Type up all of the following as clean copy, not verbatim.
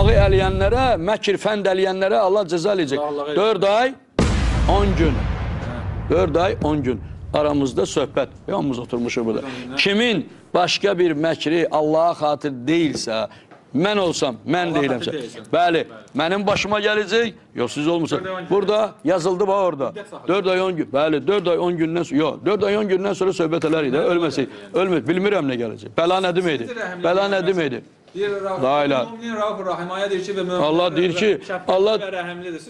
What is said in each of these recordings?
uşağı eləyənlərə, məkir fənd eləyənlərə Allah cəza eləyəcək. 4 ay, 10 gün. 4 ay, 10 gün. Aramızda söhbət. Yalnız oturmuşuq burada. Kimin başqa bir məkri Allaha xatir deyilsə, mən olsam, mən deyiləmsə. Bəli, mənim başıma gələcək, yox siz olmuşsa. Burada yazıldı bax orada. 4 ay 10 gün. Bəli, 4 ay 10 gündən sonra, yox, 4 ay 10 gündən sonra söhbət elərik də, ölməsək. Ölmür, bilmirəm nə gələcək. Bəla nə deməkdir? Bəla nə deməkdir? Allah deyir ki, Allah rəhimlidir.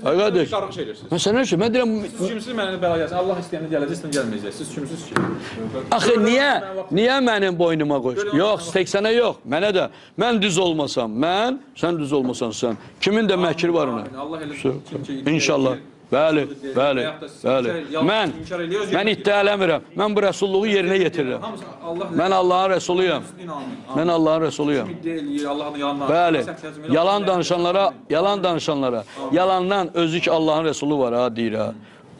Mən sənə şey, mən deyirəm... Siz kimsiz mənə bəla gəlsin? Allah istəyəndə gələcək, istəyəndə gəlməyəcək. Siz kimsiz ki? Axı, niyə mənim boynuma qoyur? Yox, 80'ə yox, mənə də. Mən düz olmasam, sən düz olmasan sən. Kimin də məkri var ona? İnşallah. Bəli. Mən iddia eləmirəm. Mən bu rəsulluğu yerinə yetirirəm. Mən Allahın rəsuluyam. Mən Allahın rəsuluyam. Bəli. Yalan danışanlara, yalandan özü ki Allahın rəsulu var, ha, deyir, ha.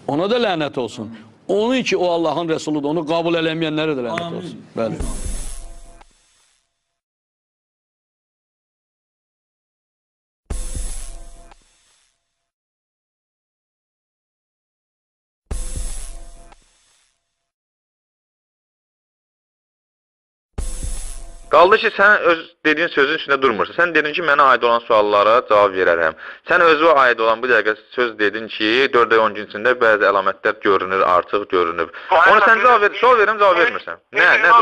Ona da lənət olsun. Onun ki o Allahın rəsuludur, onu qəbul eləməyənlərə də lənət olsun. Bəli. Qaldı ki, sən öz dediyin sözün üstündə durmursan. Sən dedin ki, mənə aid olan suallara cavab verərəm. Sən özü aid olan bu dəqiqə söz dedin ki, 4 ay 10 gün içində bəzi əlamətlər görünür, artıq görünüb. Onu sən cavab vermirsən. Nədir?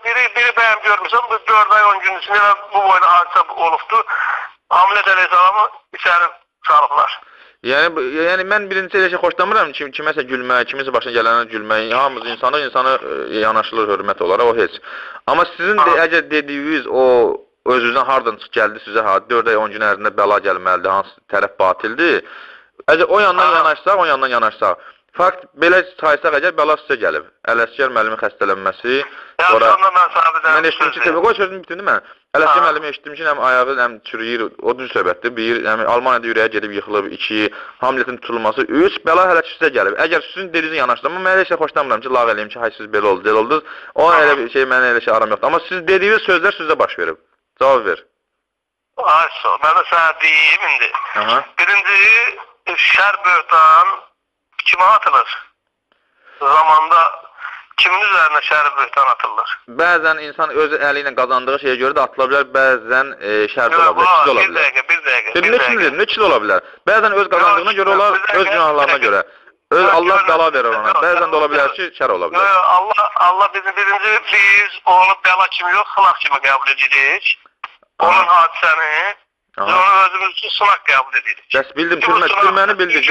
Biri bəyəm görmürsən, bu 4 ay 10 gün içində bu boyda hadisə olubdur. Hamilət əleyhissalamı içəri sarıblar. Yəni mən birincisi elə şey xoşlamıram ki, kiməsə gülmək, kimisə başına gələnə gülmək, hamımız insana yanaşılır hörmət olaraq, o heç. Amma sizin əgər dediyiniz o özünüzdən hardan çıx gəldi sizə 4 ay 10 gün ərzində bəla gəlməlidir, hansı tərəf batildir. Əgər o yandan yanaşsaq, fakt belə saysaq əgər bəla sizə gəlib. Ələsgər müəllimin xəstələnməsi, mən eşitdim ki, qoy sözümü bitirdim mən. Ələsgər müəllimi eşitdim ki, həm ayağı həm çürüyür, o düz söhbətdir. 1, Almaniyada ürəyə gedib yıxılıb, 2, hamilətin tutulması, 3, bəla hələ ki sizə gəlib. Əgər sizin dediyiniz yanaşdım, mən elə şey xoşlamıram ki, lağ eləyim ki, hay siz belə oldu, elə oldunuz. O elə bir şey, mənə elə şey aram yoxdur. Amma siz dediyiniz sözlər sizə baş verib. Cavab ver. Mən də sənə deyim indi. Birinci, şər böhtan kimə atılır? Zamanda kimin üzərinə şər böhtan atılır? Bəzən insan öz əli ilə qazandığı şeyə görə də atıla bilər, bəzən şər də ola bilər, bir dəqiqə. Ne çil ola bilər? Bəzən öz qazandığına görə olar, öz günahlarına görə. Allah bəla verir ona. Bəzən də ola bilər ki, şər ola bilər. Allah birinci biz onu bəla kimi yox, xılaq kimi qəbul edirik. Onun hadisəni onu özümüz üçün sınaq qəbul edirik. Bəs bildim, türməni bildik.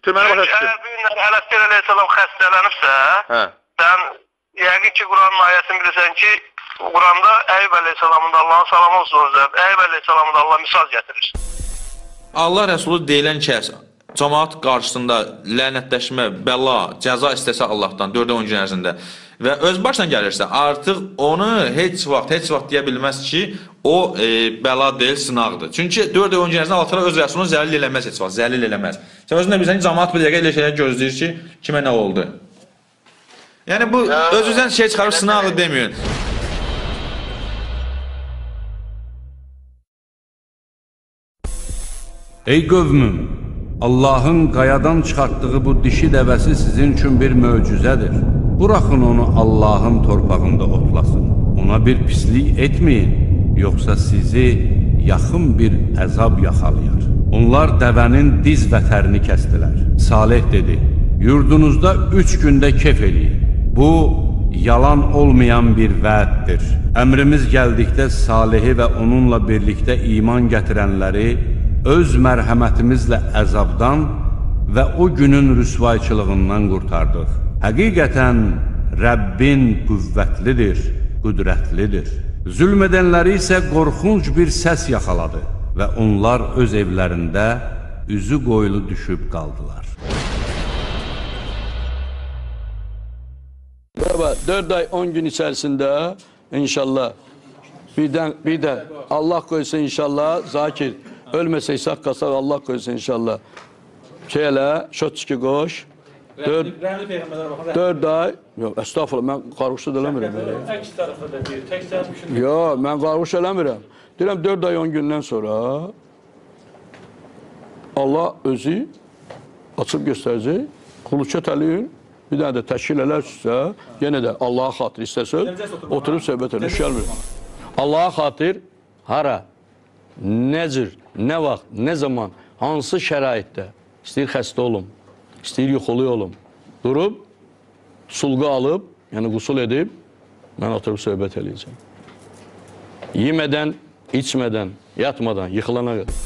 Türməni başa düşdüm. Əgər bir günlər Ələsgər əleyhissalam xəstələnibsə, sən yəqin ki, Quranın ayəsini bilirsən ki, Quranda Əyyub əleyhissalamın da Allahın salamı olsun özə, Əyyub əleyhissalamın da Allah misal gətirir. Allah Rəsulü deyilən kəs cəmaat qarşısında lənətləşmə, bəla, cəza istəsə Allahdan 4 ay 10 gün ərzində və öz başına gəlirsə, artıq onu heç vaxt deyə bilməz ki, o bəla deyil, sınaqdır. Çünki 4 ay 10 gün ərzində Allah təala öz rəsulunu zəlil eləməz heç vaxt, zəlil eləməz. Sən özün də bilirsən ki, cəmaat bir dəqiqə elə şeylər gözləyir ki, kimə nə oldu? Yəni bu özünüzdən şey çıxarıb sınaqdır demiyor. Ey qövmüm, Allahın qayadan çıxartdığı bu dişi dəvəsi sizin üçün bir möcüzədir. Buraxın onu Allahın torpağında otlasın. Ona bir pislik etməyin, yoxsa sizi yaxın bir əzab yaxalayar. Onlar dəvənin diz və tərini kəstilər. Salih dedi, yurdunuzda 3 gündə kef eləyin. Bu, yalan olmayan bir vəddir. Əmrimiz gəldikdə Salihi və onunla birlikdə iman gətirənləri öz mərhəmətimizlə əzabdan və o günün rüsvayçılığından qurtardıq. Həqiqətən Rəbbin qüvvətlidir, qüdrətlidir. Zülm edənləri isə qorxunc bir səs yaxaladı və onlar öz evlərində üzü qoyulu düşüb qaldılar. 4 ay 10 gün içərisində inşallah bir də Allah qoysa inşallah Zakir ölməsək sağ qalsaq Allah qoysa inşallah şey elə şotçiki qoş 4 ay yox estağfurullah mən qarğışı da eləmirəm Əks tərəfdə deyir, tək tərəf üçün yox mən qarğışı eləmirəm deyirəm 4 ay 10 gündən sonra Allah özü açıb göstərəcək. Qulu çötəliyin, bir dənə də təşkil elərsə, yenə də Allaha xatir istəsəz, oturub söhbət elə, iş gəlmir. Allaha xatir hara, nə cür, nə vaxt, nə zaman, hansı şəraitdə, istəyir xəstə olum, istəyir yuxulu olum, durub, sulğu alıb, yəni qusul edib, mən oturub söhbət eləyəcəm. Yemədən, içmədən, yatmadan, yıxılana qədər.